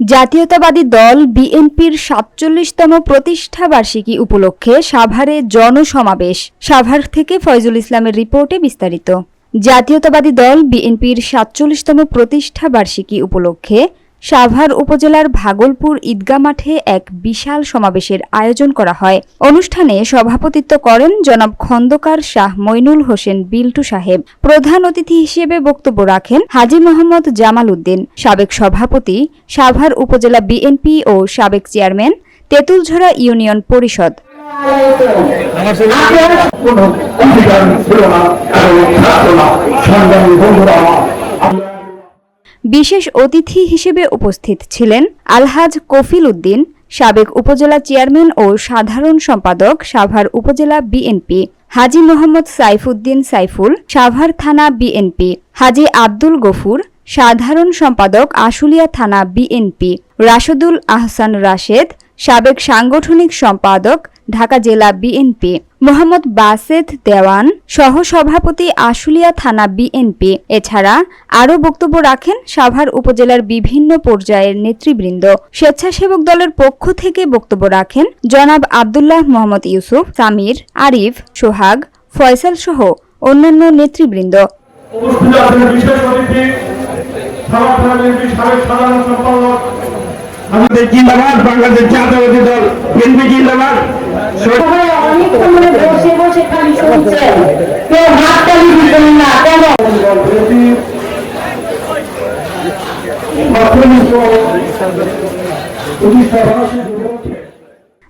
জাতীয়তাবাদী দল বিএনপির ৪৭তম প্রতিষ্ঠাবার্ষিকী উপলক্ষে সাভারে জনসমাবেশ। সাভার থেকে ফয়জুল ইসলামের রিপোর্টে বিস্তারিত। জাতীয়তাবাদী দল বিএনপির ৪৭তম প্রতিষ্ঠাবার্ষিকী উপলক্ষে সাভার উপজেলার ভাগলপুর ঈদগাহ মাঠে এক বিশাল সমাবেশের আয়োজন করা হয়। অনুষ্ঠানে সভাপতিত্ব করেন জনাব খন্দকার শাহ মইনুল হোসেন বিল্টু সাহেব। প্রধান অতিথি হিসেবে বক্তব্য রাখেন হাজী মোহাম্মদ জামাল উদ্দিন, সাবেক সভাপতি সাভার উপজেলা বিএনপি ও সাবেক চেয়ারম্যান তেঁতুলঝরা ইউনিয়ন পরিষদ। বিশেষ অতিথি হিসেবে উপস্থিত ছিলেন আলহাজ কফিল উদ্দিন, সাবেক উপজেলা চেয়ারম্যান ও সাধারণ সম্পাদক সাভার উপজেলা বিএনপি, হাজী মোহাম্মদ সাইফুদ্দিন সাইফুল, সাভার থানা বিএনপি, হাজী আব্দুল গফুর, সাধারণ সম্পাদক আশুলিয়া থানা বিএনপি, রাশেদুল আহসান রাশেদ, সাবেক সাংগঠনিক সম্পাদক ঢাকা জেলা বিএনপি, মোহাম্মদ বাসেদ দেওয়ান, সহসভাপতি আশুলিয়া থানা বিএনপি। এছাড়া আরও বক্তব্য রাখেন সাভার উপজেলার বিভিন্ন পর্যায়ের নেতৃবৃন্দ। স্বেচ্ছাসেবক দলের পক্ষ থেকে বক্তব্য রাখেন জনাব আব্দুল্লাহ মোহাম্মদ ইউসুফ, সামির, আরিফ, সোহাগ, ফয়সাল সহ অন্যান্য নেতৃবৃন্দ। আমাদের জিন্দাবাদ, বাংলাদেশ জাতীয়তাবাদী দল বিএনপি জিন্দাবাদ। অনেকক্ষণ বসে বসে খালি শুনছেন, কেউ হাততালি দিবেন না কেন?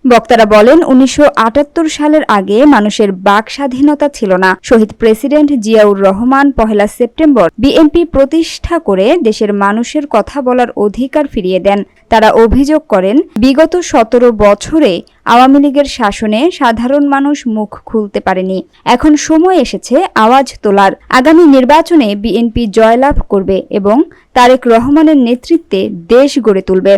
বক্তারা বলেন, ১৯৭৮ সালের আগে মানুষের বাক স্বাধীনতা ছিল না। শহীদ president Ziaur Rahman ১ September BNP প্রতিষ্ঠা করে দেশের মানুষের কথা বলার অধিকার ফিরিয়ে দেন। তারা অভিযোগ করেন, বিগত ১৭ বছরে আওয়ামী লীগের শাসনে সাধারণ মানুষ মুখ খুলতে পারেনি। এখন সময় এসেছে আওয়াজ তোলার। আগামী নির্বাচনে বিএনপি জয়লাভ করবে এবং তারেক রহমানের নেতৃত্বে দেশ গড়ে তুলবে।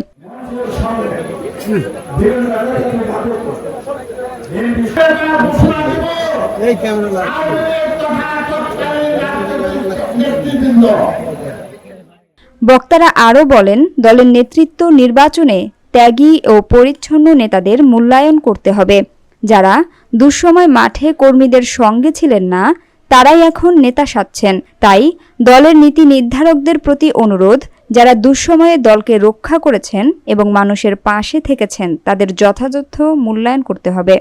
বক্তারা আরও বলেন, দলের নেতৃত্ব নির্বাচনে ত্যাগী ও পরিচ্ছন্ন নেতাদের মূল্যায়ন করতে হবে। যারা দুঃসময় মাঠে কর্মীদের সঙ্গে ছিলেন না, তারাই এখন নেতা সাজছেন। তাই দলের নীতি নির্ধারকদের প্রতি অনুরোধ, যারা দুঃসময়ে দলকে রক্ষা করেছেন এবং মানুষের পাশে থেকেছেন, তাদের যথাযথ মূল্যায়ন করতে হবে।